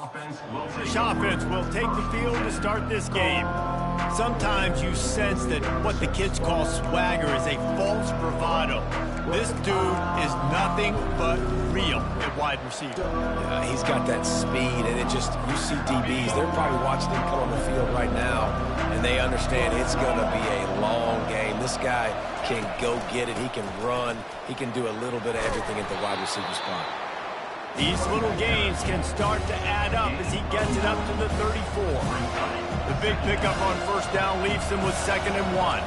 Each offense will take the field to start this game. Sometimes you sense that what the kids call swagger is a false bravado. This dude is nothing but real at wide receiver. Yeah, he's got that speed, and it just, you see DBs, they're probably watching him come on the field right now, and they understand it's going to be a long game. This guy can go get it. He can run. He can do a little bit of everything at the wide receiver spot. These little gains can start to add up as he gets it up to the 34. The big pickup on first down leaves him with 2nd and 1.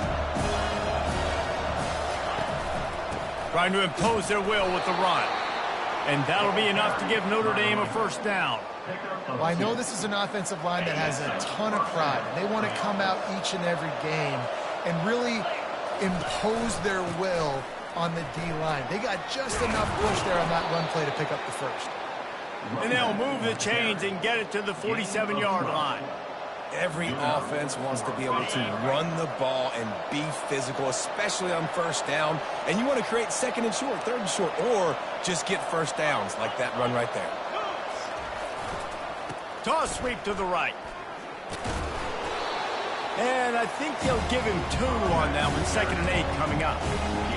Trying to impose their will with the run. And that'll be enough to give Notre Dame a first down. Well, I know this is an offensive line that has a ton of pride. They want to come out each and every game and really impose their will on the D-line. They got just enough push there on that run play to pick up the first. And they'll move the chains and get it to the 47-yard line. Every offense wants to be able to run the ball and be physical, especially on first down. And you want to create 2nd and short, 3rd and short, or just get first downs like that run right there. Toss sweep to the right. And I think they'll give him 2 on that one, 2nd and 8 coming up.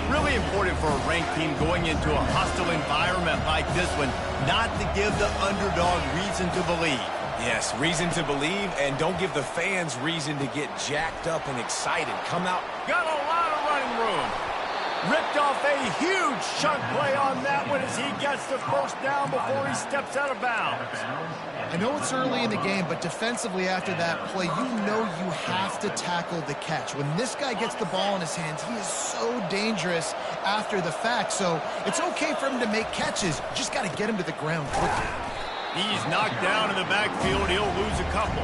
Really important for a ranked team going into a hostile environment like this one, not to give the underdog reason to believe. Yes, reason to believe, and don't give the fans reason to get jacked up and excited. Come out. Got a lot of running room. Ripped off a huge chunk play on that one as he gets the first down before he steps out of bounds. I know it's early in the game, but defensively after that play, you know you have to tackle the catch. When this guy gets the ball in his hands, he is so dangerous after the fact. So it's okay for him to make catches. You just got to get him to the ground quickly. He's knocked down in the backfield. He'll lose a couple.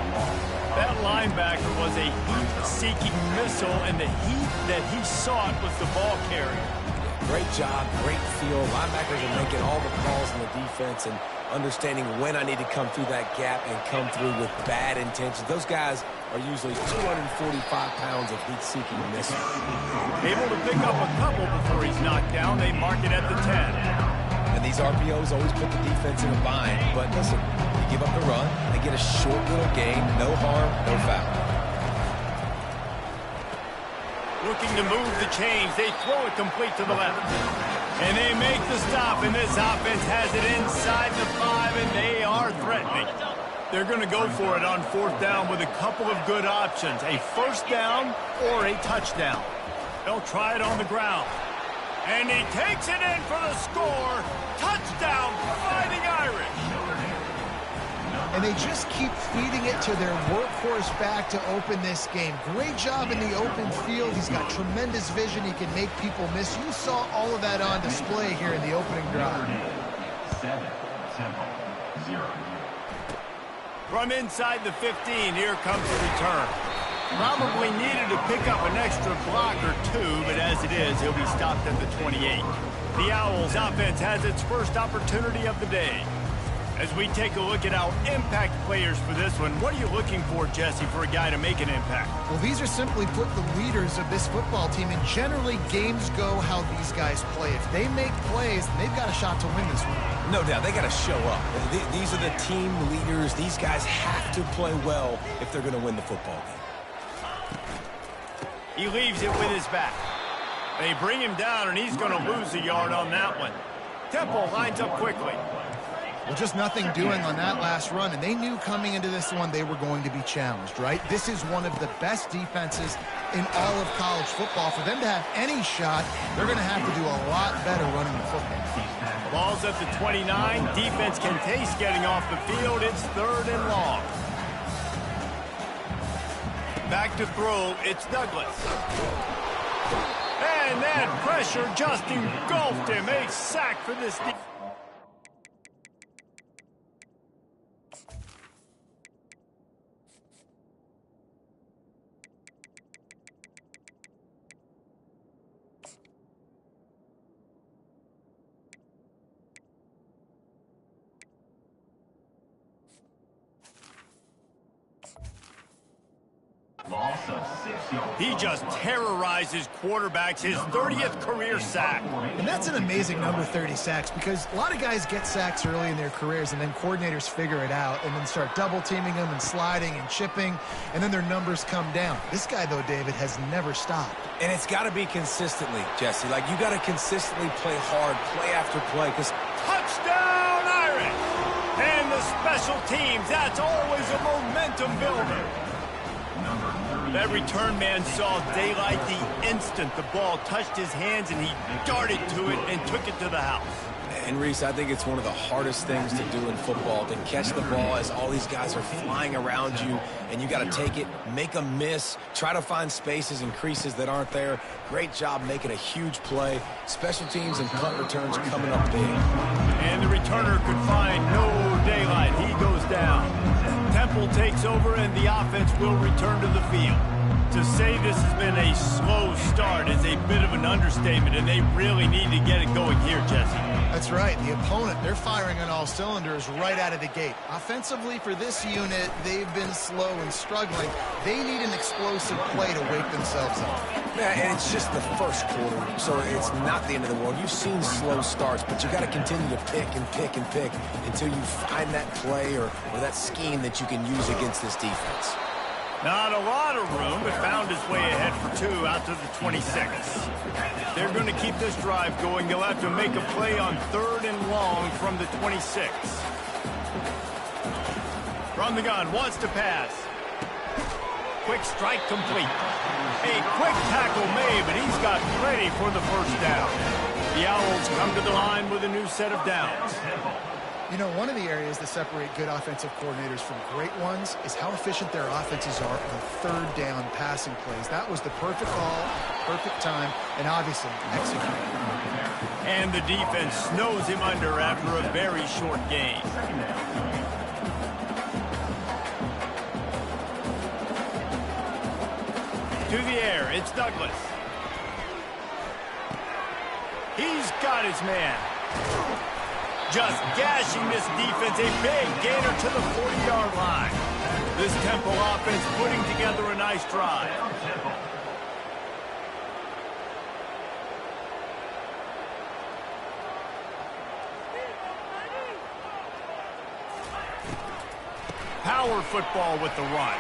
That linebacker was a heat-seeking missile, and the heat that he sought was the ball carrier. Great job, great feel. Linebackers are making all the calls in the defense and understanding when I need to come through that gap and come through with bad intentions. Those guys are usually 245 pounds of heat-seeking missiles. Able to pick up a couple before he's knocked down. They mark it at the 10. And these RPOs always put the defense in a bind. But listen, you give up the run, they get a short little gain, no harm, no foul. Looking to move the chains. They throw it complete to the left. And they make the stop, and this offense has it inside the 5, and they are threatening. They're going to go for it on 4th down with a couple of good options, a first down or a touchdown. They'll try it on the ground. And he takes it in for the score. Touchdown, Fighting Irish. And they just keep feeding it to their workhorse back to open this game. Great job in the open field. He's got tremendous vision. He can make people miss. You saw all of that on display here in the opening drive. 7, tempo, 0. From inside the 15, here comes the return. Probably needed to pick up an extra block or 2, but as it is, he'll be stopped at the 28. The Owls offense has its first opportunity of the day. As we take a look at our impact players for this one, what are you looking for, Jesse, for a guy to make an impact? Well, these are simply put the leaders of this football team, and generally games go how these guys play. If they make plays, they've got a shot to win this one. No doubt, they got to show up. These are the team leaders. These guys have to play well if they're going to win the football game. He leaves it with his back. They bring him down, and he's going to lose a yard on that one. Temple lines up quickly. Well, just nothing doing on that last run, and they knew coming into this one they were going to be challenged, right? This is one of the best defenses in all of college football. For them to have any shot, they're going to have to do a lot better running the football. Ball's at the 29. Defense can taste getting off the field. It's 3rd and long. Back to throw, it's Douglas. And that pressure just engulfed him. A sack for this defense. Loss of He just terrorizes quarterbacks, his 30th career sack. And that's an amazing number, 30 sacks, because a lot of guys get sacks early in their careers, and then coordinators figure it out and then start double-teaming them and sliding and chipping, and then their numbers come down. This guy, though, David, has never stopped. And it's got to be consistently, Jesse. Like, you got to consistently play hard, play after play, because Touchdown, Irish! And the special teams, that's always a momentum builder. That return man saw daylight the instant the ball touched his hands, and he darted to it and took it to the house. And Reese, I think it's one of the hardest things to do in football, to catch the ball as all these guys are flying around you, and you got to take it, make a miss, try to find spaces and creases that aren't there. Great job making a huge play. Special teams and punt returns coming up big. And the returner could find no daylight. He goes down. Temple takes over, and the offense will return to the field. To say this has been a slow start is a bit of an understatement, and they really need to get it going here, Jesse. That's right. The opponent, they're firing on all cylinders right out of the gate. Offensively, for this unit, they've been slow and struggling. They need an explosive play to wake themselves up. Yeah, and it's just the first quarter, so it's not the end of the world. You've seen slow starts, but you got to continue to pick and pick and pick until you find that play or that scheme that you can use against this defense. Not a lot of room, but found his way ahead for two out to the 26. They're going to keep this drive going. They'll have to make a play on 3rd and long from the 26. From the gun, wants to pass. Quick strike complete. A quick tackle made, but he's got plenty for the first down. The Owls come to the line with a new set of downs. You know, one of the areas that separate good offensive coordinators from great ones is how efficient their offenses are on 3rd down passing plays. That was the perfect call, perfect time, and obviously executed. And the defense snows him under after a very short gain. To the air, it's Douglas. He's got his man. Just gashing this defense, a big gainer to the 40-yard line. This Temple offense putting together a nice drive. Power football with the run.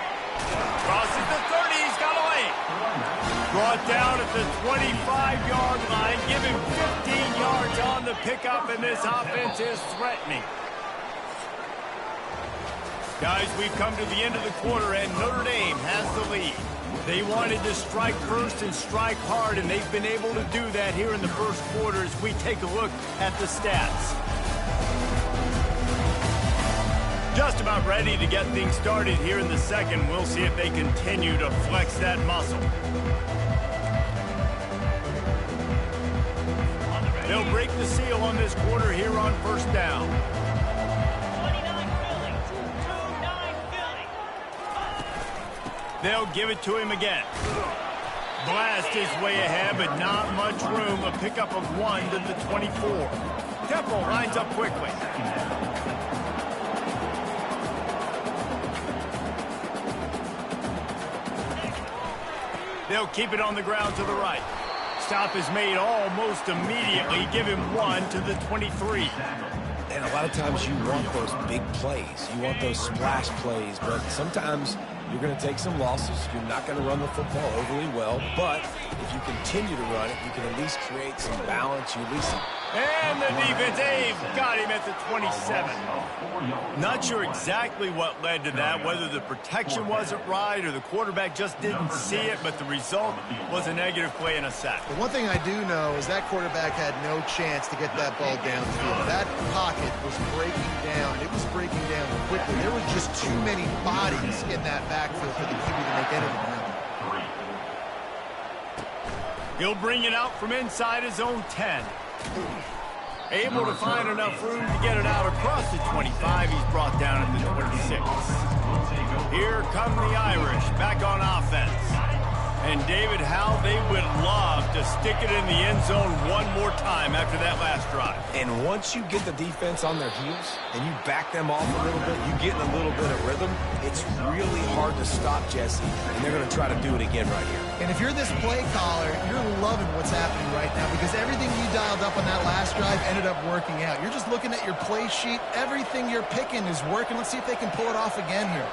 Crosses the 30, he's got a lane. Brought down at the 25-yard line. Give him 15 yards on the pickup, and this offense is threatening. Guys, we've come to the end of the quarter, and Notre Dame has the lead. They wanted to strike first and strike hard, and they've been able to do that here in the first quarter as we take a look at the stats. Just about ready to get things started here in the second. We'll see if they continue to flex that muscle. They'll break the seal on this quarter here on 1st down. 29 Philly. They'll give it to him again. Blast his way ahead, but not much room. A pickup of 1 to the 24. Temple lines up quickly. They'll keep it on the ground to the right. Stop is made almost immediately. Give him 1 to the 23. And a lot of times you want those big plays. You want those splash plays, but sometimes you're going to take some losses. You're not going to run the football overly well, but if you continue to run it, you can at least create some balance. You at least... And the defense, they've got him at the 27. Not sure exactly what led to that, whether the protection wasn't right or the quarterback just didn't see it, but the result was a negative play and a sack. The one thing I do know is that quarterback had no chance to get that ball downfield. That pocket was breaking down. It was breaking down quickly. There were just too many bodies in that backfield for the QB to make anything happen. He'll bring it out from inside his own 10. Able to find enough room to get it out across the 25. He's brought down at the 26. Here come the Irish back on offense. And David, how they would love to stick it in the end zone one more time after that last drive. And once you get the defense on their heels and you back them off a little bit, you get in a little bit of rhythm, it's really hard to stop Jesse, and they're going to try to do it again right here. And if you're this play caller, you're loving what's happening right now because everything you dialed up on that last drive ended up working out. You're just looking at your play sheet. Everything you're picking is working. Let's see if they can pull it off again here.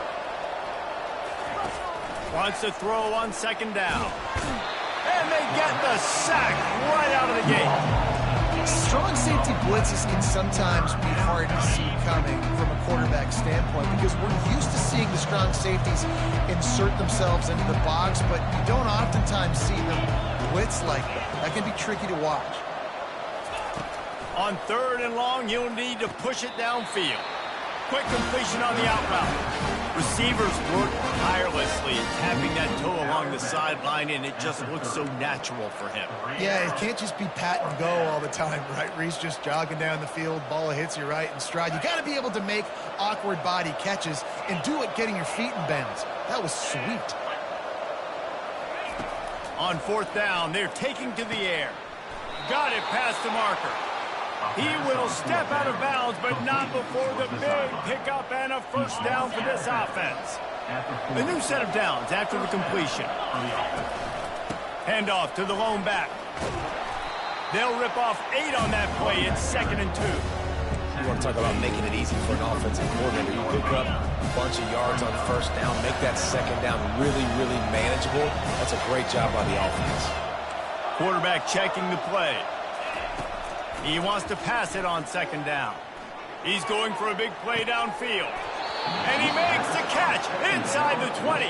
Wants to throw on second down. And they get the sack right out of the gate. Strong safety blitzes can sometimes be hard to see coming from a quarterback standpoint because we're used to seeing the strong safeties insert themselves into the box, but you don't oftentimes see them blitz like that. That can be tricky to watch. On third and long, you'll need to push it downfield. Quick completion on the out route. Receivers work tirelessly, tapping that toe along the sideline, and it just looks so natural for him. Yeah, it can't just be pat and go all the time, right? Reese just jogging down the field, ball hits you right in stride. You got to be able to make awkward body catches and do it getting your feet in bounds. That was sweet. On fourth down, they're taking to the air. Got it past the marker. He will step out of bounds, but not before the big pickup and a first down for this offense. A new set of downs after the completion. Handoff to the lone back. They'll rip off 8 on that play. It's 2nd and 2. You want to talk about making it easy for an offensive coordinator. You pick up a bunch of yards on first down, make that second down really, really manageable. That's a great job by the offense. Quarterback checking the play. He wants to pass it on second down. He's going for a big play downfield. And he makes the catch inside the 20.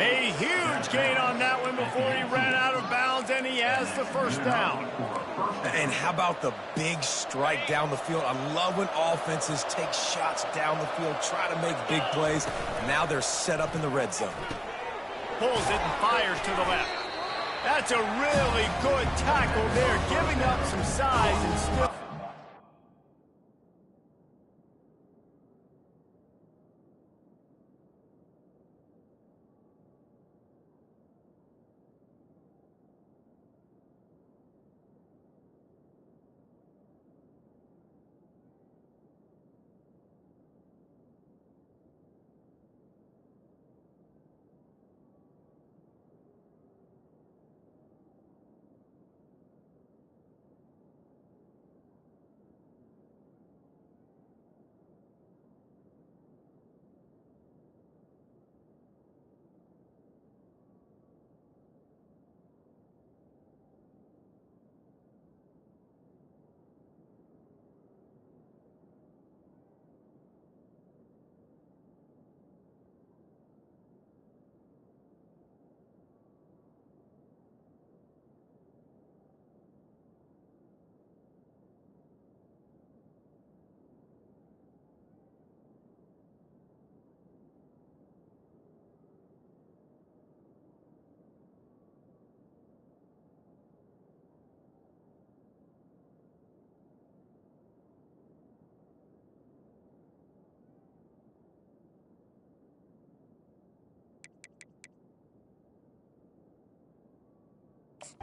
A huge gain on that one before he ran out of bounds, and he has the first down. And how about the big strike down the field? I love when offenses take shots down the field, try to make big plays. Now they're set up in the red zone. Pulls it and fires to the left. That's a really good tackle there, giving up some size and still.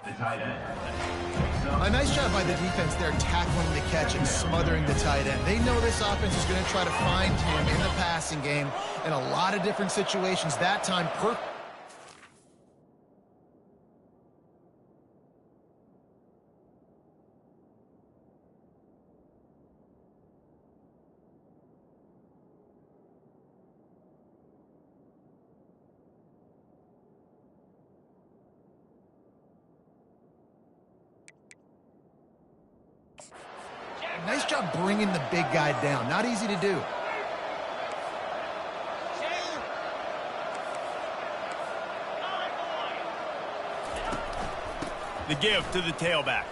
The tight end. A nice job by the defense there tackling the catch and smothering the tight end. They know this offense is going to try to find him in the passing game in a lot of different situations. That time, perfect. Nice job bringing the big guy down. Not easy to do. The give to the tailback.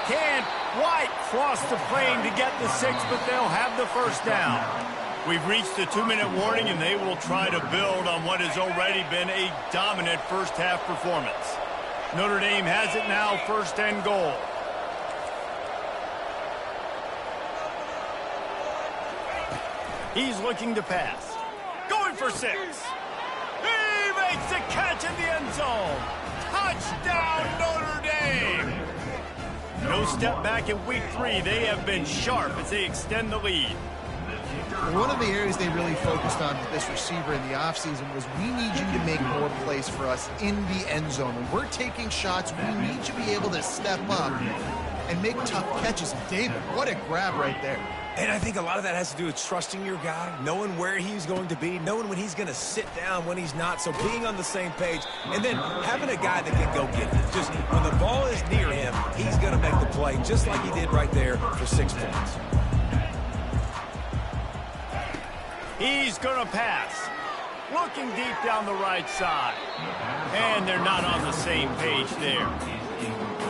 Can White cross the plane to get the 6, but they'll have the first down. We've reached the 2-minute warning, and they will try to build on what has already been a dominant first-half performance. Notre Dame has it now, 1st and goal. He's looking to pass. Going for 6. He makes makes the catch in the end zone. Touchdown, Notre Dame! No step back in week 3. They have been sharp as they extend the lead. One of the areas they really focused on with this receiver in the offseason was we need you to make more plays for us in the end zone. When we're taking shots, we need you to be able to step up and make tough catches. David, what a grab right there. And I think a lot of that has to do with trusting your guy, knowing where he's going to be, knowing when he's going to sit down, when he's not, so being on the same page, and then having a guy that can go get it. Just when the ball is near him, he's going to make the play, just like he did right there for 6 points. He's going to pass. Looking deep down the right side. And they're not on the same page there.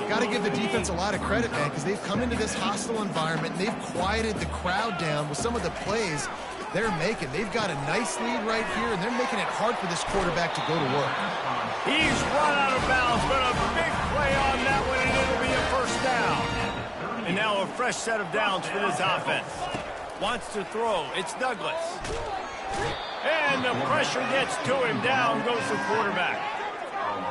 Got to give the defense a lot of credit, man, because they've come into this hostile environment, and they've quieted the crowd down with some of the plays they're making. They've got a nice lead right here, and they're making it hard for this quarterback to go to work. He's run out of bounds, but a big play on that one, and it'll be a first down. And now a fresh set of downs for this offense. Wants to throw. It's Douglas. And the pressure gets to him. Down goes the quarterback.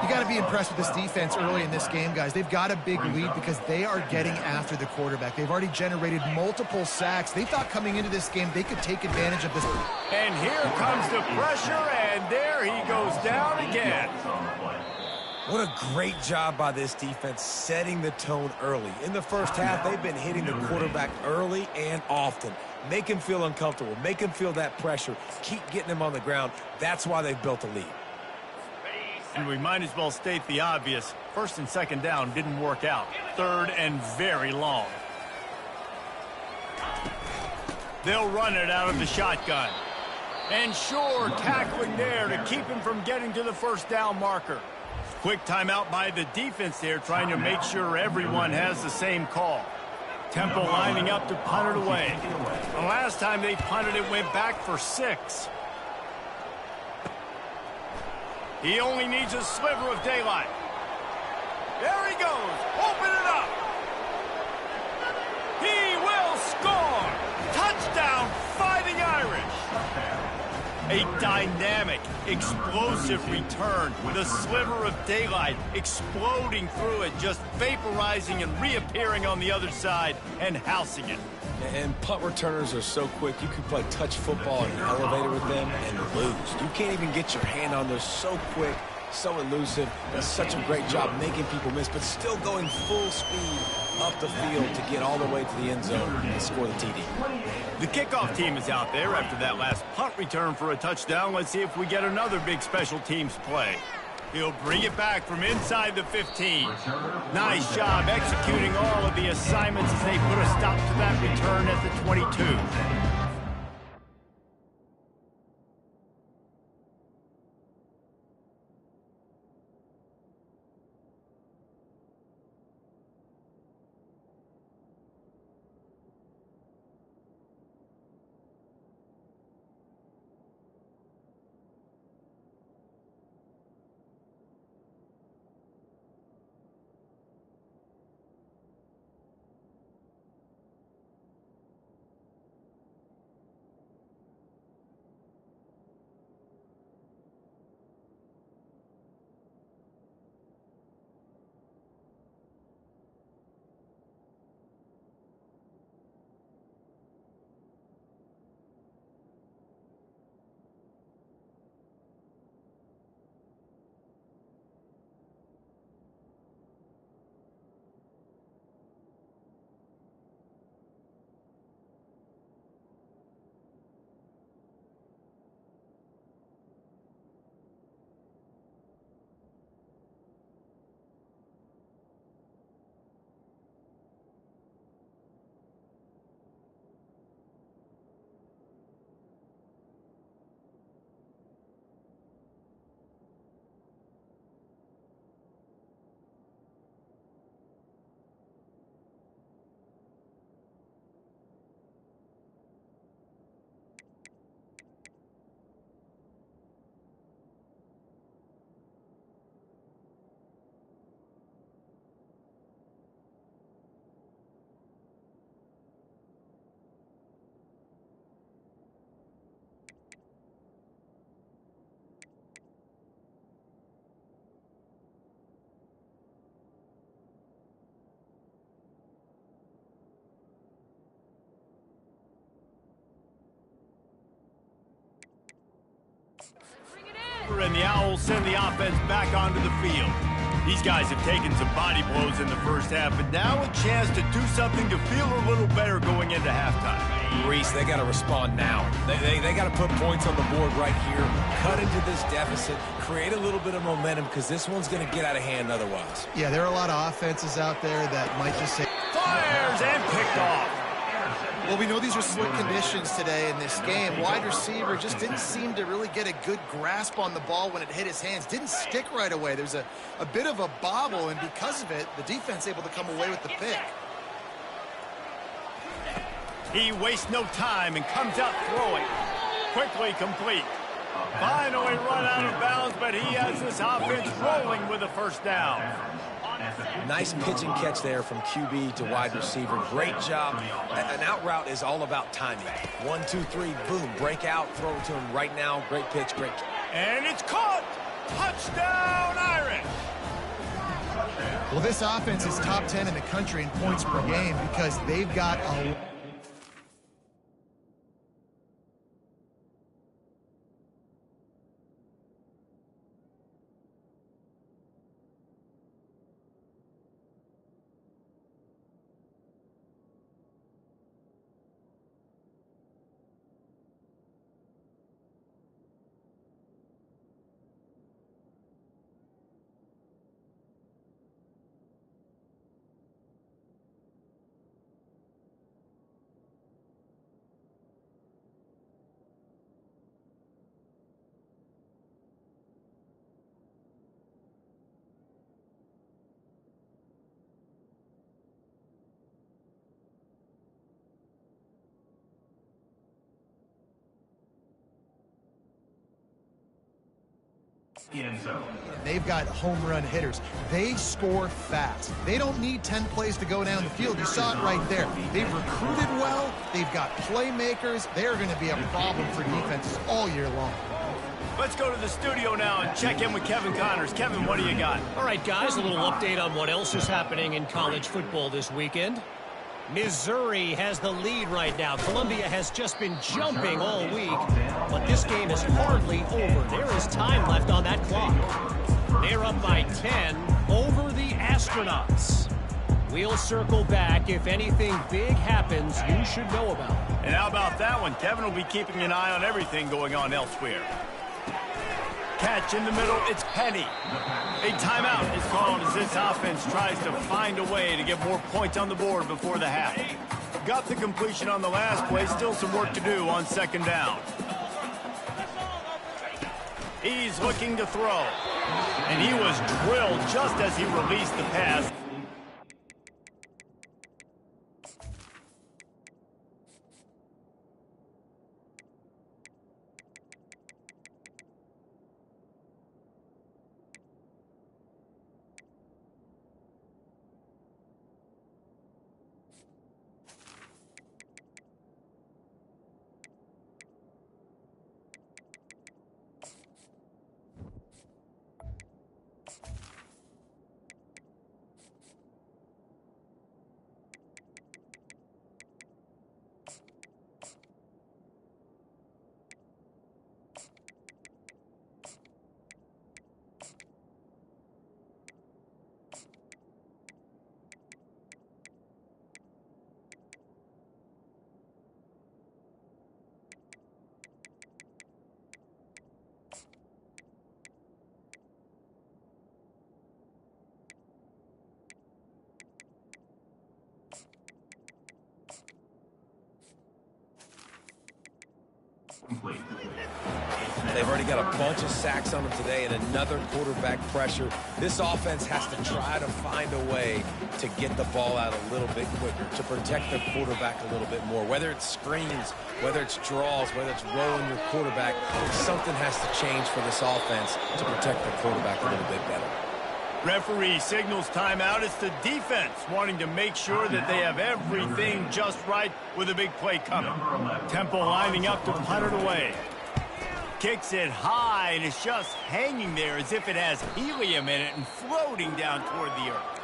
You got to be impressed with this defense early in this game, guys. They've got a big lead because they are getting after the quarterback. They've already generated multiple sacks. They thought coming into this game they could take advantage of this. And here comes the pressure, and there he goes down again. What a great job by this defense setting the tone early. In the first half, they've been hitting the quarterback early and often. Make him feel uncomfortable. Make him feel that pressure. Keep getting him on the ground. That's why they've built a lead. And we might as well state the obvious. First and second down didn't work out. Third and very long. They'll run it out of the shotgun. And sure, tackling there to keep him from getting to the first down marker. Quick timeout by the defense there, trying to make sure everyone has the same call. Temple lining up to punt it away. The last time they punted it went back for 6. He only needs a sliver of daylight. There he goes. Open it up. He will score. Touchdown, Fighting Irish. A dynamic, explosive return. The sliver of daylight exploding through it, just vaporizing and reappearing on the other side and housing it. And punt returners are so quick. You can play touch football in an elevator with them and lose. You can't even get your hand on those. So quick, so elusive. Does such a great job making people miss, but still going full speed up the field to get all the way to the end zone and score the TD. The kickoff team is out there after that last punt return for a touchdown. Let's see if we get another big special teams play. He'll bring it back from inside the 15. Nice job executing all of the assignments as they put a stop to that return at the 22. and the Owls send the offense back onto the field. These guys have taken some body blows in the first half, but now a chance to do something to feel a little better going into halftime. Reese, they got to respond now. They got to put points on the board right here, cut into this deficit, create a little bit of momentum, because this one's going to get out of hand otherwise. Yeah, there are a lot of offenses out there that might just say... Fires and picked off. Well, we know these are slick conditions today in this game. Wide receiver just didn't seem to really get a good grasp on the ball when it hit his hands. Didn't stick right away. There's a bit of a bobble, and because of it, the defense able to come away with the pick. He wastes no time and comes out throwing. Quickly complete. Finally run out of bounds, but he has this offense rolling with a first down. Nice pitch and catch there from QB to wide receiver. Great job. An out route is all about timing. 1, 2, 3, boom, break out, throw it to him right now. Great pitch, great. And it's caught. Touchdown, Irish. Well, this offense is top 10 in the country in points per game because they've got a... They've got home run hitters. They score fast. They don't need 10 plays to go down the field. You saw it right there. They've recruited well. They've got playmakers. They're going to be a problem for defenses all year long. Let's go to the studio now and check in with Kevin Connors. Kevin, what do you got? All right, guys, a little update on what else is happening in college football this weekend. Missouri has the lead right now. Columbia has just been jumping all week, but this game is hardly over. There is time left on that clock. They're up by 10 over the Astronauts. We'll circle back. If anything big happens, you should know about it. And how about that one? Kevin will be keeping an eye on everything going on elsewhere. Catch in the middle, it's Penny. A timeout is called as this offense tries to find a way to get more points on the board before the half. Got the completion on the last play, still some work to do on second down. He's looking to throw. And he was drilled just as he released the pass. They've already got a bunch of sacks on them today and another quarterback pressure. This offense has to try to find a way to get the ball out a little bit quicker, to protect their quarterback a little bit more. Whether it's screens, whether it's draws, whether it's rolling your quarterback, something has to change for this offense to protect the quarterback a little bit better. Referee signals timeout. It's the defense wanting to make sure that they have everything just right with a big play coming. Temple lining up to punt it away. Kicks it high, and it's just hanging there as if it has helium in it and floating down toward the earth.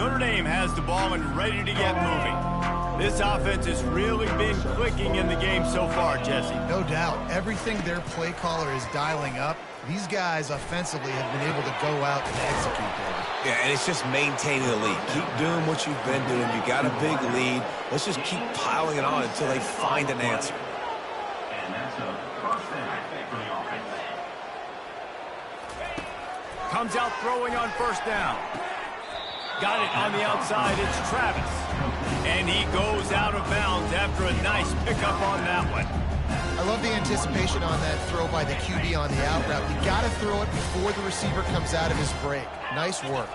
Notre Dame has the ball and ready to get moving. This offense has really been clicking in the game so far, Jesse. No doubt. Everything their play caller is dialing up, these guys offensively have been able to go out and execute, David. Yeah, and it's just maintaining the lead. Keep doing what you've been doing. You got a big lead. Let's just keep piling it on until they find an answer. And that's a first down for the offense. Comes out throwing on first down. Got it on the outside. It's Travis. And he goes out of bounds after a nice pickup on that one. I love the anticipation on that throw by the QB on the out route. You got to throw it before the receiver comes out of his break. Nice work.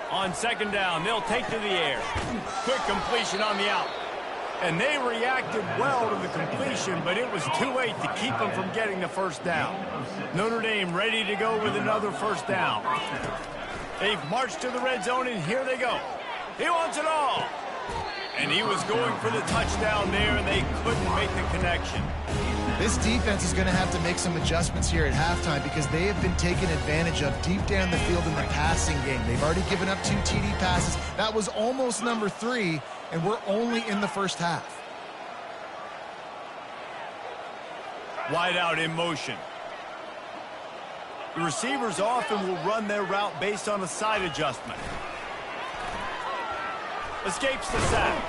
On second down, they'll take to the air. Quick completion on the out. And they reacted well to the completion, but it was too late to keep them from getting the first down. Notre Dame ready to go with another first down. They've marched to the red zone, and here they go. He wants it all. And he was going for the touchdown there, and they couldn't make the connection. This defense is going to have to make some adjustments here at halftime because they have been taken advantage of deep down the field in the passing game. They've already given up 2 TD passes. That was almost number 3, and we're only in the first half. Wide out in motion. The receivers often will run their route based on a side adjustment. Escapes the sack.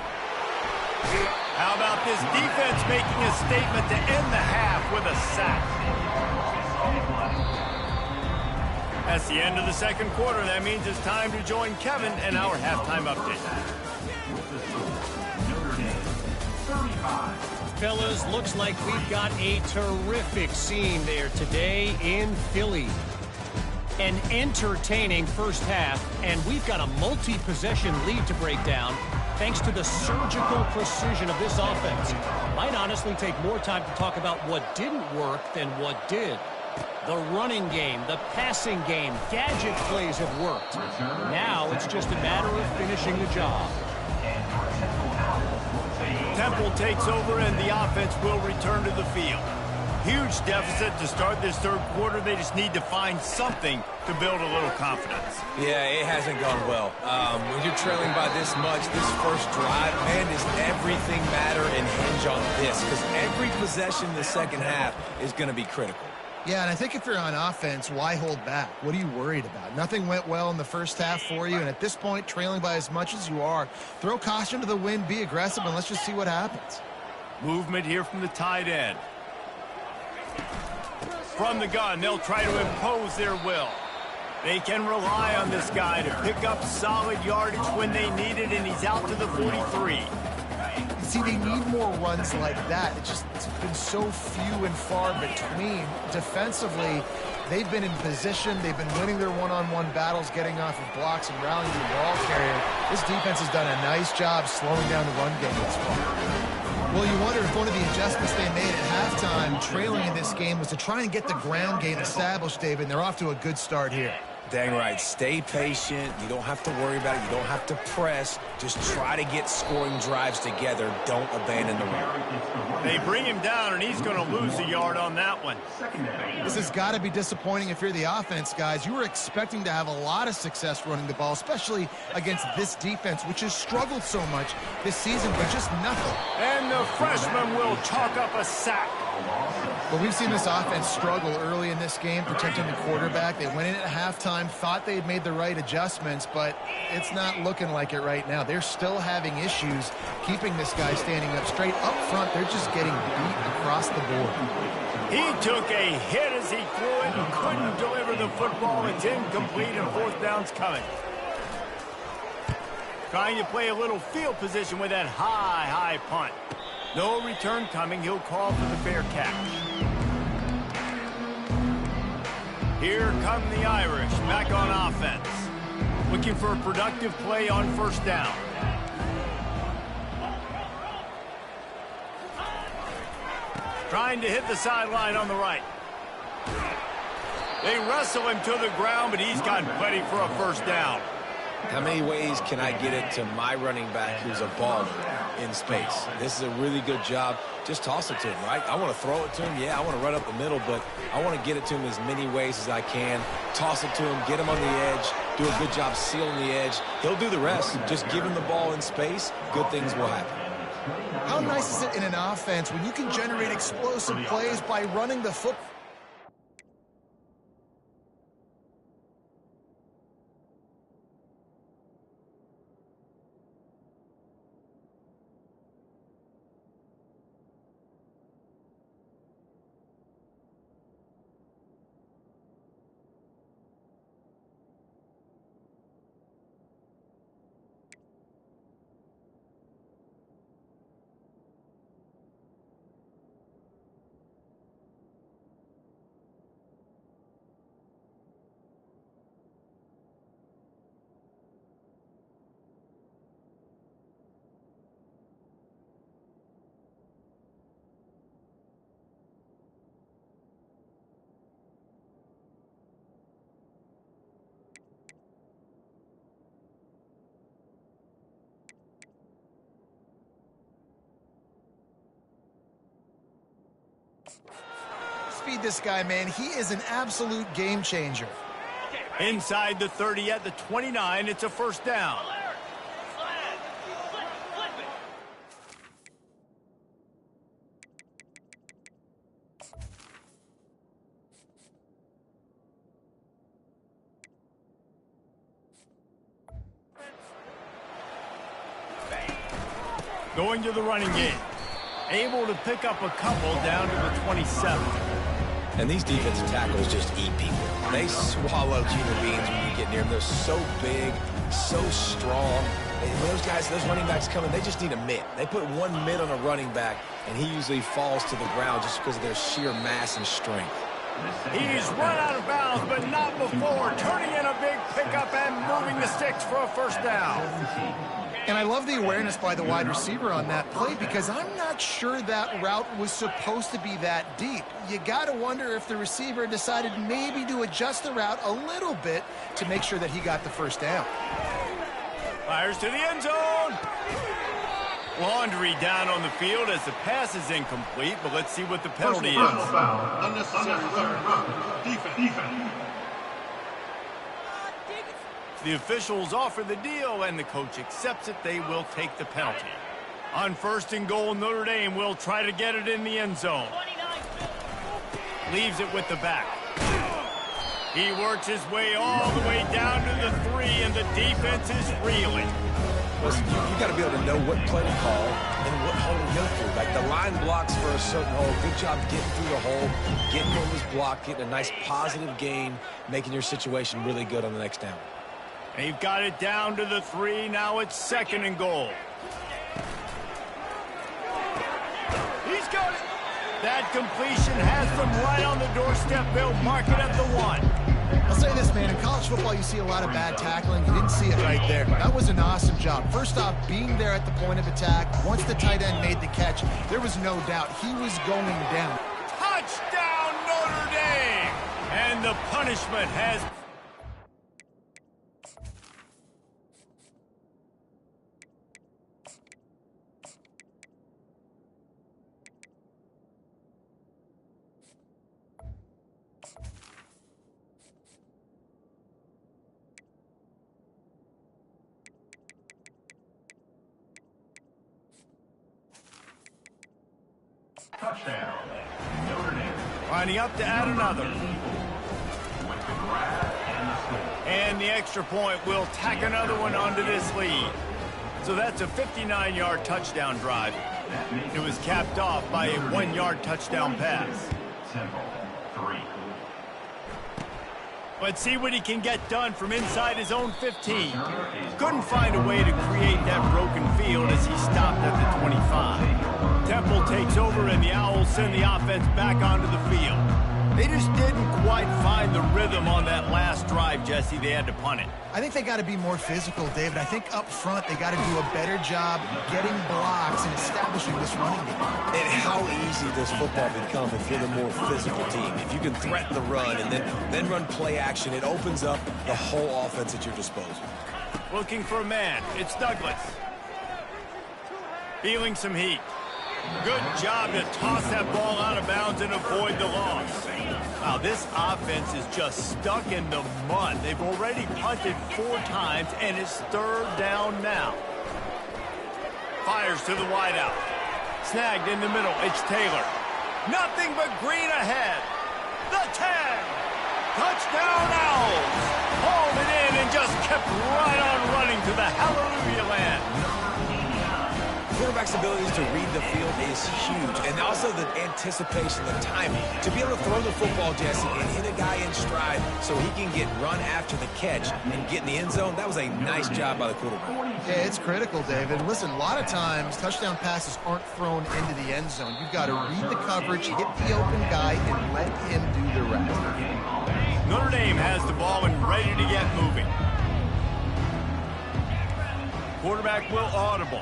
How about this defense making a statement to end the half with a sack? That's the end of the second quarter. That means it's time to join Kevin and our halftime update. Fellas, looks like we've got a terrific scene there today in Philly. An entertaining first half, and we've got a multi-possession lead to break down thanks to the surgical precision of this offense. Might honestly take more time to talk about what didn't work than what did. The running game, the passing game, gadget plays have worked. Now it's just a matter of finishing the job. Temple takes over, and the offense will return to the field. Huge deficit to start this third quarter. They just need to find something to build a little confidence. Yeah, it hasn't gone well. When you're trailing by this much, this first drive, man, does everything matter and hinge on this? Because every possession in the second half is going to be critical. Yeah, and I think if you're on offense, why hold back? What are you worried about? Nothing went well in the first half for you, and at this point, trailing by as much as you are, throw caution to the wind, be aggressive, and let's just see what happens. Movement here from the tight end. From the gun, they'll try to impose their will. They can rely on this guy to pick up solid yardage when they need it, and he's out to the 43. See, they need more runs like that. It's been so few and far between. Defensively, they've been in position. They've been winning their one-on-one battles, getting off of blocks and rallying the ball carrier. This defense has done a nice job slowing down the run game this far. Well, you wonder if one of the adjustments they made at halftime, trailing in this game, was to try and get the ground game established, David, and they're off to a good start here. Dang right. Stay patient. You don't have to worry about it. You don't have to press. Just try to get scoring drives together. Don't abandon the run. They bring him down, and he's going to lose a yard on that one. This has got to be disappointing if you're the offense, guys. You were expecting to have a lot of success running the ball, especially against this defense, which has struggled so much this season, but just nothing. And the freshman will chalk up a sack. But we've seen this offense struggle early in this game, protecting the quarterback. They went in at halftime, thought they had made the right adjustments, but it's not looking like it right now. They're still having issues keeping this guy standing up straight. Up front, they're just getting beat across the board. He took a hit as he threw it and couldn't deliver the football. It's incomplete, and fourth down's coming. Trying to play a little field position with that high punt. No return coming. He'll call for the fair catch. Here come the Irish back on offense. Looking for a productive play on first down. Trying to hit the sideline on the right. They wrestle him to the ground, but he's got plenty for a first down. How many ways can I get it to my running back who's a baller? in space. This is a really good job. Just toss it to him, right? I want to throw it to him. Yeah, I want to run up the middle, but I want to get it to him as many ways as I can. Toss it to him, get him on the edge, do a good job sealing the edge. He'll do the rest. Just give him the ball in space. Good things will happen. How nice is it in an offense when you can generate explosive plays by running the football? Speed this guy, man. He is an absolute game changer. Inside the 30 at the 29, it's a first down. Going to the running game. Able to pick up a couple down to the 27. And these defensive tackles just eat people. They swallow human beings when you get near them. They're so big, so strong. And those guys, those running backs coming, they just need a mitt. They put one mitt on a running back, and he usually falls to the ground just because of their sheer mass and strength. He's run out of bounds, but not before. Turning in a big pickup and moving the sticks for a first down. And I love the awareness by the wide receiver on that play because I'm not sure that route was supposed to be that deep. You got to wonder if the receiver decided maybe to adjust the route a little bit to make sure that he got the first down. Fires to the end zone. Laundry down on the field as the pass is incomplete, but let's see what the penalty is. Unnecessary defense. The officials offer the deal, and the coach accepts it. They will take the penalty. On first and goal, Notre Dame will try to get it in the end zone. Leaves it with the back. He works his way all the way down to the 3, and the defense is reeling. Listen, you got to be able to know what play to call and what hole to go through. Like the line blocks for a certain hole. Good job getting through the hole, getting on this block, getting a nice positive gain, making your situation really good on the next down. They've got it down to the 3. Now it's second and goal. He's got it. That completion has them right on the doorstep. They'll mark it at the 1. I'll say this, man. In college football, you see a lot of bad tackling. You didn't see it right there. That was an awesome job. First off, being there at the point of attack. Once the tight end made the catch, there was no doubt he was going down. Touchdown, Notre Dame! And the punishment has... Touchdown. Notre Dame. Lining up to add another. With the grab and the score. And the extra point will tack another one onto this lead. So that's a 59-yard touchdown drive. It was capped off by a 1-yard touchdown pass. Temple, 3. Let's see what he can get done from inside his own 15. Couldn't find a way to create that broken field as he stopped at the 25. Temple takes over and the Owls send the offense back onto the field. They just didn't quite find the rhythm on that last drive, Jesse. They had to punt it. I think they got to be more physical, David. I think up front they got to do a better job getting blocks and establishing this running game. And how easy does football become if you're the more physical team? If you can threaten the run and then run play action, it opens up the whole offense at your disposal. Looking for a man. It's Douglas. Feeling some heat. Good job to toss that ball out of bounds and avoid the loss. Wow, this offense is just stuck in the mud. They've already punted 4 times, and it's 3rd down now. Fires to the wideout. Snagged in the middle. It's Taylor. Nothing but green ahead. The 10. Touchdown Owls. Hauled it in and just kept right on running to the hallelujah land. Quarterback's abilities to read the field is huge, and also the anticipation, the timing. To be able to throw the football, Jesse, and hit a guy in stride so he can get run after the catch and get in the end zone, that was a nice job by the quarterback. Yeah, it's critical, David. Listen, a lot of times touchdown passes aren't thrown into the end zone. You've got to read the coverage, hit the open guy, and let him do the rest. Notre Dame has the ball and ready to get moving. Quarterback will audible.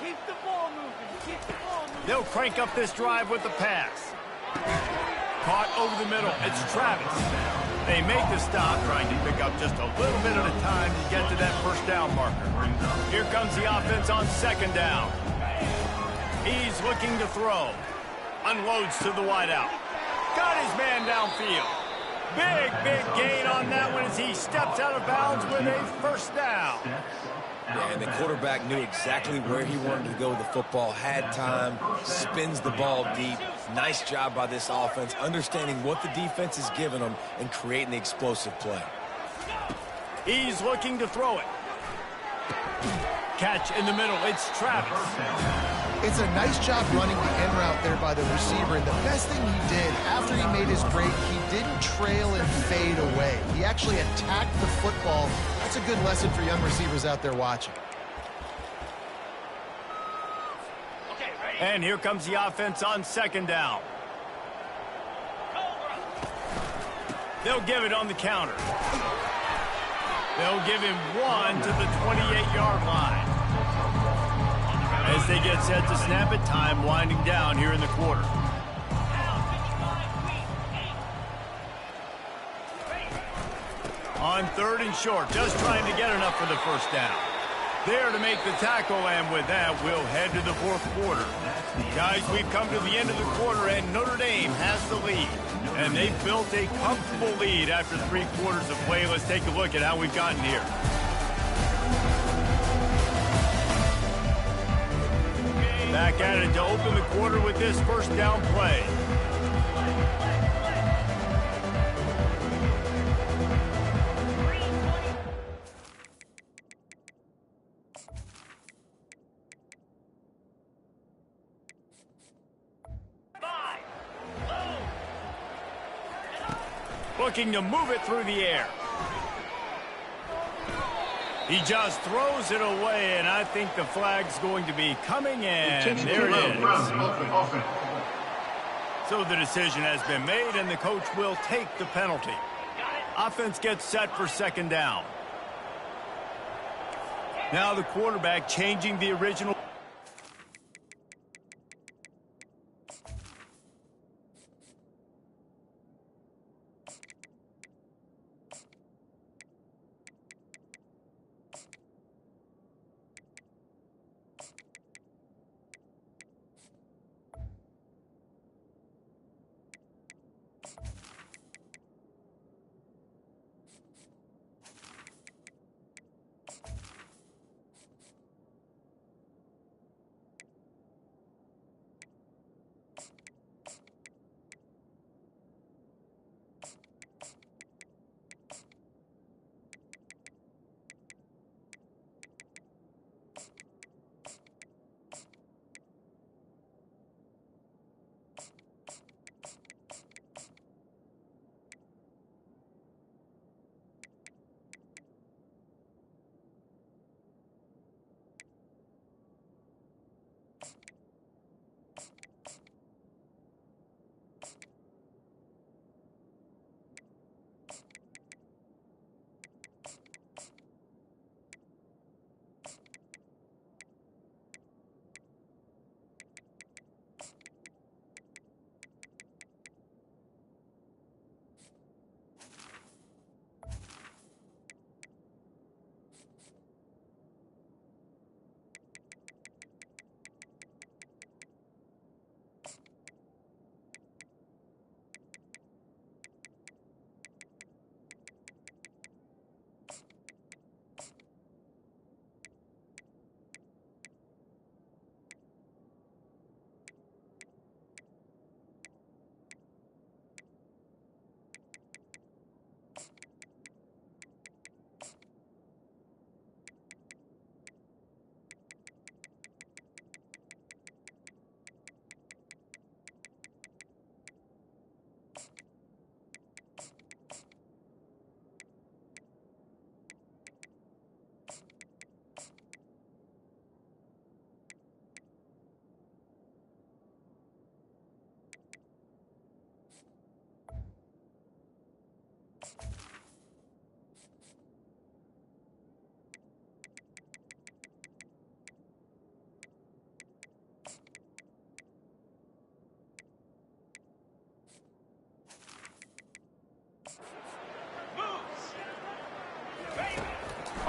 Keep the ball moving. Keep the ball moving. They'll crank up this drive with the pass. Caught over the middle. It's Travis. They make the stop, trying to pick up just a little bit at a time to get to that 1st down marker. Here comes the offense on 2nd down. He's looking to throw. Unloads to the wideout. Got his man downfield. Big gain on that one as he steps out of bounds with a 1st down. Yeah, and the quarterback knew exactly where he wanted to go with the football, had time, spins the ball deep. Nice job by this offense, understanding what the defense is giving them and creating the explosive play. He's looking to throw it. Catch in the middle. It's Travis. It's a nice job running the end route there by the receiver, and the best thing he did after he made his break, he didn't trail and fade away. He actually attacked the football. That's a good lesson for young receivers out there watching. And here comes the offense on 2nd down. They'll give it on the counter. They'll give him 1 to the 28-yard line. As they get set to snap it, time winding down here in the quarter. On 3rd and short, just trying to get enough for the 1st down. There to make the tackle, and with that, we'll head to the 4th quarter. Guys, we've come to the end of the quarter, and Notre Dame has the lead. And they've built a comfortable lead after 3 quarters of play. Let's take a look at how we've gotten here. Back at it to open the quarter with this 1st down play. Looking to move it through the air. He just throws it away, and I think the flag's going to be coming in. There it is. So the decision has been made, and the coach will take the penalty. Offense gets set for 2nd down. Now the quarterback changing the original.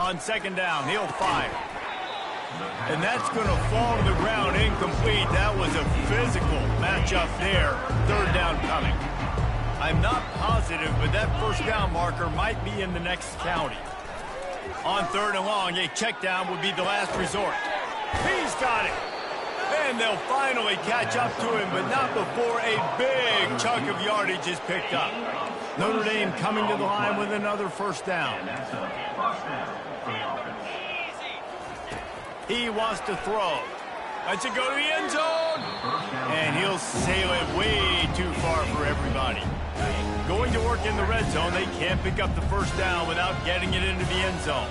On second down, he'll fire. And that's going to fall to the ground incomplete. That was a physical matchup there. Third down coming. I'm not positive, but that first down marker might be in the next county. On third and long, a check down would be the last resort. He's got it. And they'll finally catch up to him, but not before a big chunk of yardage is picked up. Notre Dame coming to the line with another first down. He wants to throw. Lets it go to the end zone. And he'll sail it way too far for everybody. Going to work in the red zone, they can't pick up the first down without getting it into the end zone.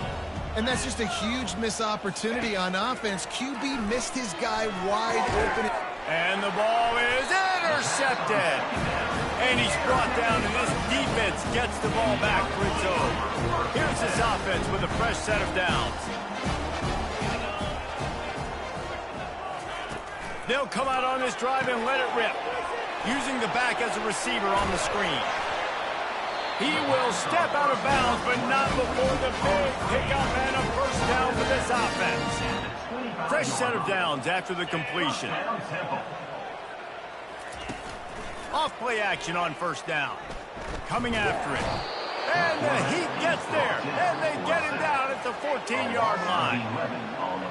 And that's just a huge missed opportunity on offense. QB missed his guy wide open. And the ball is intercepted. And he's brought down, and this defense gets the ball back for its own. Here's this offense with a fresh set of downs. They'll come out on this drive and let it rip, using the back as a receiver on the screen. He will step out of bounds, but not before the big pickup and a first down for this offense. Fresh set of downs after the completion. Off play action on first down. Coming after it. And the Heat gets there. And they get him down at the 14-yard line.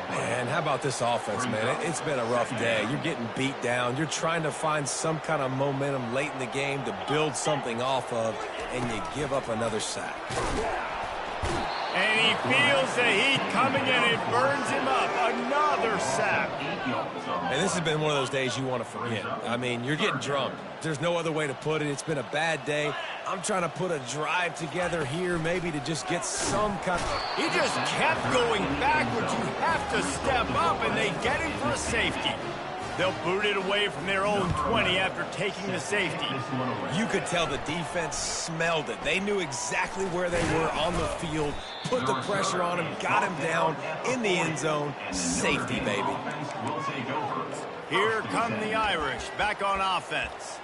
Man, how about this offense, man? It's been a rough day. You're getting beat down. You're trying to find some kind of momentum late in the game to build something off of, and you give up another sack. And he feels the heat coming in. It burns him up. Another sack. And this has been one of those days you want to forget. I mean, you're getting drunk. There's no other way to put it. It's been a bad day. I'm trying to put a drive together here maybe to just get some kind of... He just kept going backwards. You have to step up, and they get him for a safety. They'll boot it away from their own 20 after taking the safety. You could tell the defense smelled it. They knew exactly where they were on the field, put the pressure on him, got him down in the end zone. Safety, baby. Here come the Irish back on offense.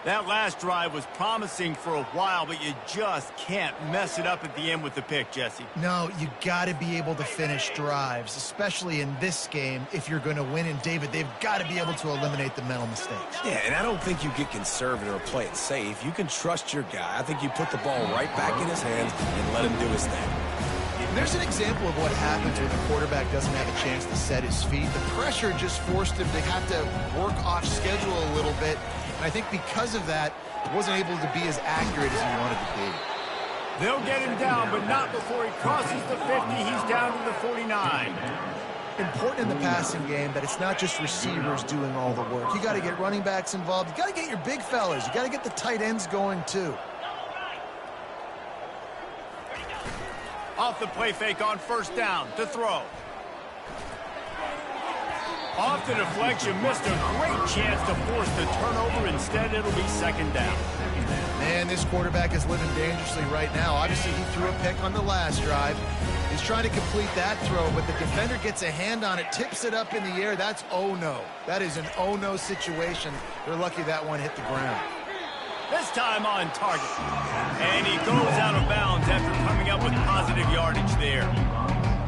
That last drive was promising for a while, but you just can't mess it up at the end with the pick, Jesse. No, you got to be able to finish drives, especially in this game if you're going to win. And, David, they've got to be able to eliminate the mental mistakes. Yeah, and I don't think you get conservative or play it safe. You can trust your guy. I think you put the ball right back in his hands and let him do his thing. There's an example of what happens when the quarterback doesn't have a chance to set his feet. The pressure just forced him to have to work off schedule a little bit. And I think because of that, he wasn't able to be as accurate as he wanted to be. They'll get him down, but not before he crosses the 50. He's down to the 49. Important in the passing game that it's not just receivers doing all the work. You got to get running backs involved. You got to get your big fellas. You got to get the tight ends going too. Off the play fake on first down to throw. Off the deflection, missed a great chance to force the turnover. Instead, it'll be second down. Man, this quarterback is living dangerously right now. Obviously, he threw a pick on the last drive. He's trying to complete that throw, but the defender gets a hand on it, tips it up in the air. That's oh-no. That is an oh-no situation. They're lucky that one hit the ground. This time on target. And he goes out of bounds after coming up with positive yardage there.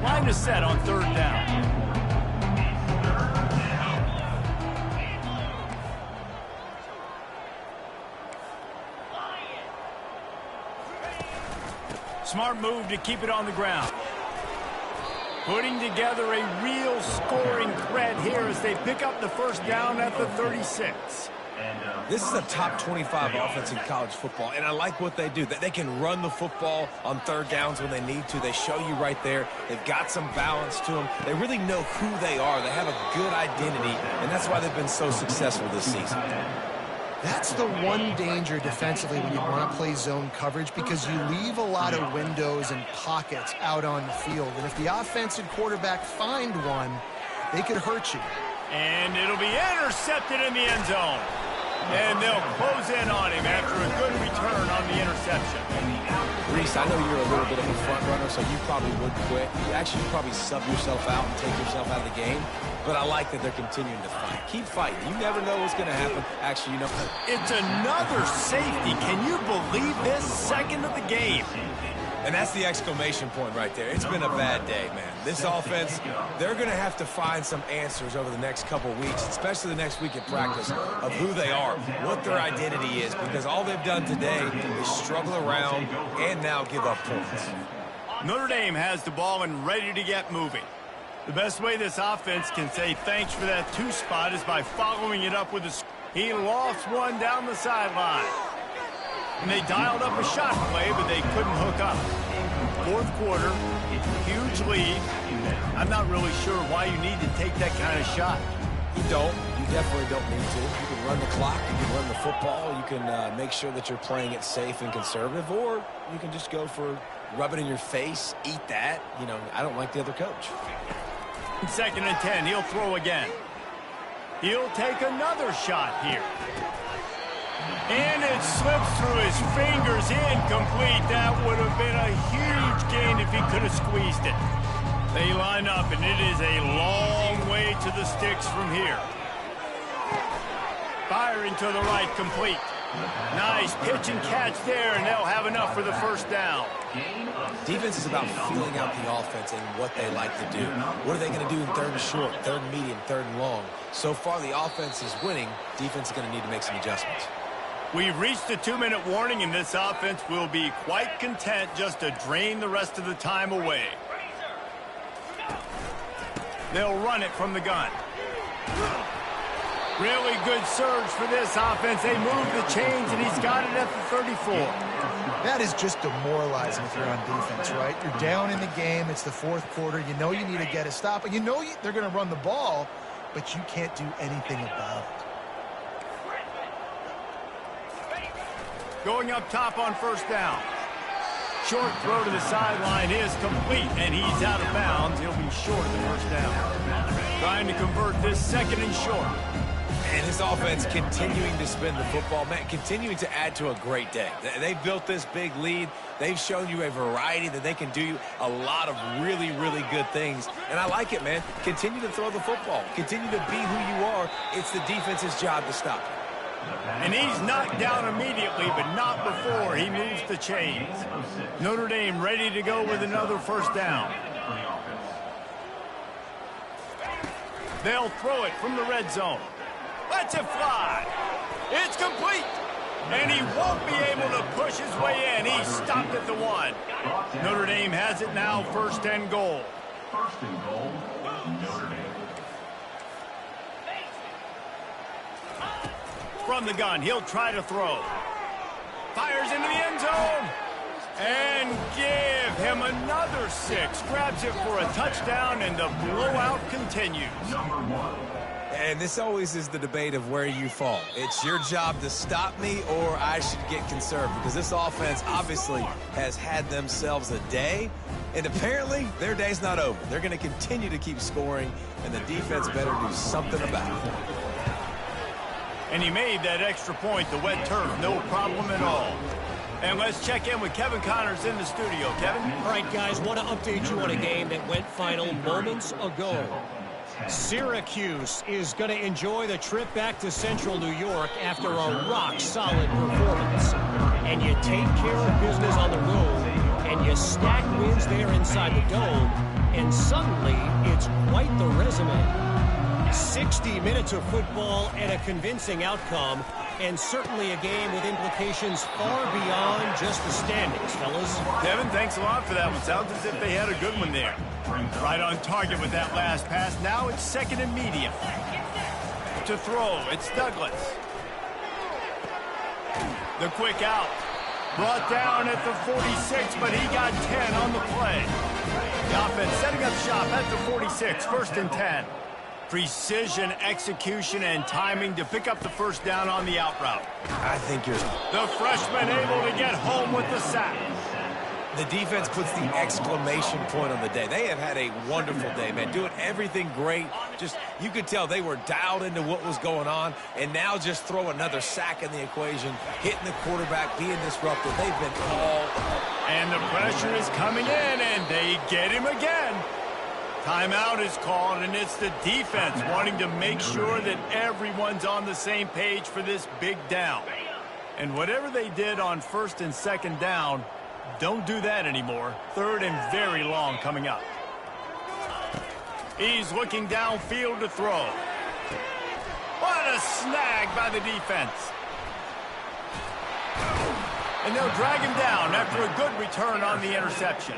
Line is set on third down. Smart move to keep it on the ground. Putting together a real scoring threat here as they pick up the first down at the 36. This is a top 25 offense in college football, and I like what they do. They can run the football on third downs when they need to. They show you right there. They've got some balance to them. They really know who they are. They have a good identity, and that's why they've been so successful this season. That's the one danger defensively when you want to play zone coverage, because you leave a lot of windows and pockets out on the field. And if the offensive quarterback find one, they could hurt you. And it'll be intercepted in the end zone. And they'll close in on him after a good return on the interception. Reese, I know you're a little bit of a front runner, so you probably would quit. You actually probably sub yourself out and take yourself out of the game. But I like that they're continuing to fight. Keep fighting. You never know what's going to happen. Actually, you know. It's another safety. Can you believe this? Second of the game. And that's the exclamation point right there. It's been a bad day, man. This offense, they're going to have to find some answers over the next couple weeks, especially the next week at practice, of who they are, what their identity is, because all they've done today is struggle around and now give up points. Notre Dame has the ball and ready to get moving. The best way this offense can say thanks for that 2 spot is by following it up with a... He lost one down the sideline. And they dialed up a shot play, but they couldn't hook up. Fourth quarter, huge lead. I'm not really sure why you need to take that kind of shot. You don't. You definitely don't need to. You can run the clock. You can run the football. You can make sure that you're playing it safe and conservative, or you can just go for rub it in your face, eat that. You know, I don't like the other coach. 2nd and 10. He'll throw again. He'll take another shot here. And it slips through his fingers, incomplete. That would have been a huge gain if he could have squeezed it. They line up, and it is a long way to the sticks from here. Firing to the right, complete. Nice pitch and catch there, and they'll have enough for the first down. Defense is about feeling out the offense and what they like to do. What are they going to do in 3rd and short, 3rd and medium, 3rd and long? So far, the offense is winning. Defense is going to need to make some adjustments. We've reached the 2-minute warning, and this offense will be quite content just to drain the rest of the time away. They'll run it from the gun. Really good surge for this offense. They move the chains, and he's got it at the 34. That is just demoralizing if you're on defense, right? You're down in the game. It's the 4th quarter. You know you need to get a stop, and you know they're going to run the ball, but you can't do anything about it. Going up top on 1st down. Short throw to the sideline is complete, and he's out of bounds. He'll be short of the 1st down. Trying to convert this 2nd and short. And his offense continuing to spin the football, man, continuing to add to a great day. They've built this big lead. They've shown you a variety that they can do a lot of really, really good things. And I like it, man. Continue to throw the football. Continue to be who you are. It's the defense's job to stop it. And he's knocked down immediately, but not before he moves the chains. Notre Dame ready to go with another 1st down. They'll throw it from the red zone. Lets it fly. It's complete. And he won't be able to push his way in. He's stopped at the 1. Notre Dame has it now, 1st and goal. 1st and goal, Notre Dame. From the gun, he'll try to throw. Fires into the end zone. And give him another 6. Grabs it for a touchdown, and the blowout continues. Number 1. And this always is the debate of where you fall. It's your job to stop me, or I should get conserved, because this offense obviously has had themselves a day, and apparently their day's not over. They're going to continue to keep scoring, and the defense better do something about it. And he made that extra point, the wet turf, no problem at all. And let's check in with Kevin Connors in the studio. Kevin? All right, guys, want to update you on a game that went final moments ago. Syracuse is going to enjoy the trip back to Central New York after a rock-solid performance. And you take care of business on the road, and you stack wins there inside the dome, and suddenly it's quite the resume. 60 minutes of football and a convincing outcome, and certainly a game with implications far beyond just the standings, fellas. Kevin, thanks a lot for that one. Sounds as if they had a good one there. Right on target with that last pass. Now it's 2nd and medium. To throw, it's Douglas. The quick out. Brought down at the 46, but he got 10 on the play. The offense setting up shop at the 46, 1st and 10. Precision, execution, and timing to pick up the 1st down on the out route. I think you're... The freshman able to get home with the sack. The defense puts the exclamation point on the day. They have had a wonderful day, man. Doing everything great. Just, you could tell they were dialed into what was going on, and now just throw another sack in the equation, hitting the quarterback, being disruptive. They've been all... And the pressure is coming in, and they get him again. Timeout is called, and it's the defense wanting to make sure that everyone's on the same page for this big down. And whatever they did on 1st and 2nd down, Don't do that anymore. 3rd and very long coming up. He's looking downfield to throw. What a snag by the defense. And they'll drag him down after a good return on the interception.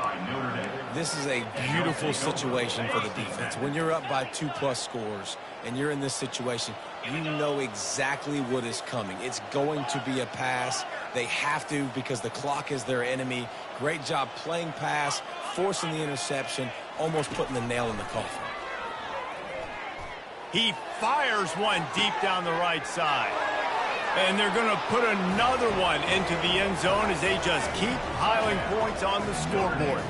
This is a beautiful situation for the defense. When you're up by 2+ scores and you're in this situation, you know exactly what is coming. It's going to be a pass. They have to because the clock is their enemy. Great job playing pass, forcing the interception, almost putting the nail in the coffin. He fires one deep down the right side. And they're going to put another one into the end zone as they just keep piling points on the scoreboard.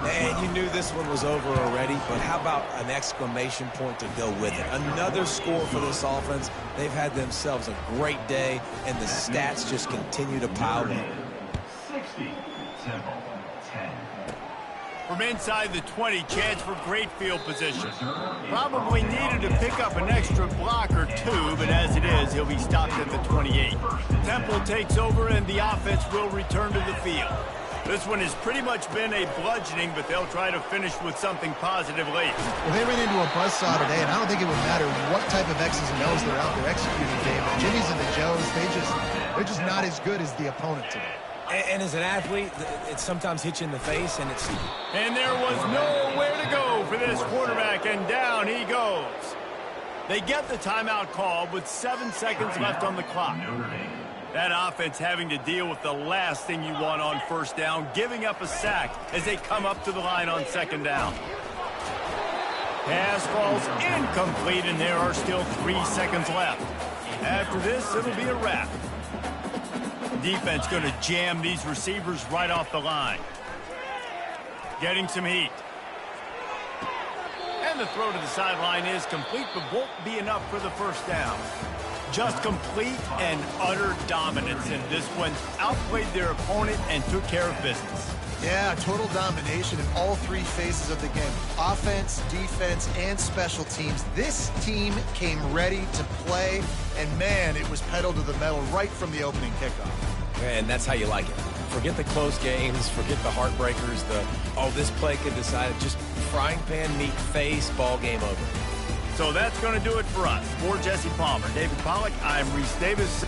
And you knew this one was over already, but how about an exclamation point to go with it? Another score for this offense. They've had themselves a great day, and the stats just continue to pile up. 60, simple, 10. From inside the 20, chance for great field position. Probably needed to pick up an extra block or 2, but as it is, he'll be stopped at the 28. Temple takes over, and the offense will return to the field. This one has pretty much been a bludgeoning, but they'll try to finish with something positive late. Well, they ran into a buzzsaw today, and I don't think it would matter what type of X's and O's they're out there executing, Dave. The Jimmys and the Joes, they're just not as good as the opponent today. And as an athlete, it sometimes hits you in the face, and it's... And there was nowhere to go for this quarterback, and down he goes. They get the timeout call with 7 seconds left on the clock. That offense having to deal with the last thing you want on 1st down, giving up a sack as they come up to the line on 2nd down. Pass falls incomplete, and there are still 3 seconds left. After this, it'll be a wrap. Defense going to jam these receivers right off the line. Getting some heat. And the throw to the sideline is complete, but won't be enough for the 1st down. Just complete and utter dominance in this one. Outplayed their opponent and took care of business. Yeah, total domination in all 3 phases of the game. Offense, defense, and special teams. This team came ready to play, and man, it was pedal to the metal right from the opening kickoff. And that's how you like it. Forget the close games, forget the heartbreakers, this play could decide it. Just frying pan meat face, ball game over. So that's going to do it for us. For Jesse Palmer, David Pollack, I'm Reese Davis.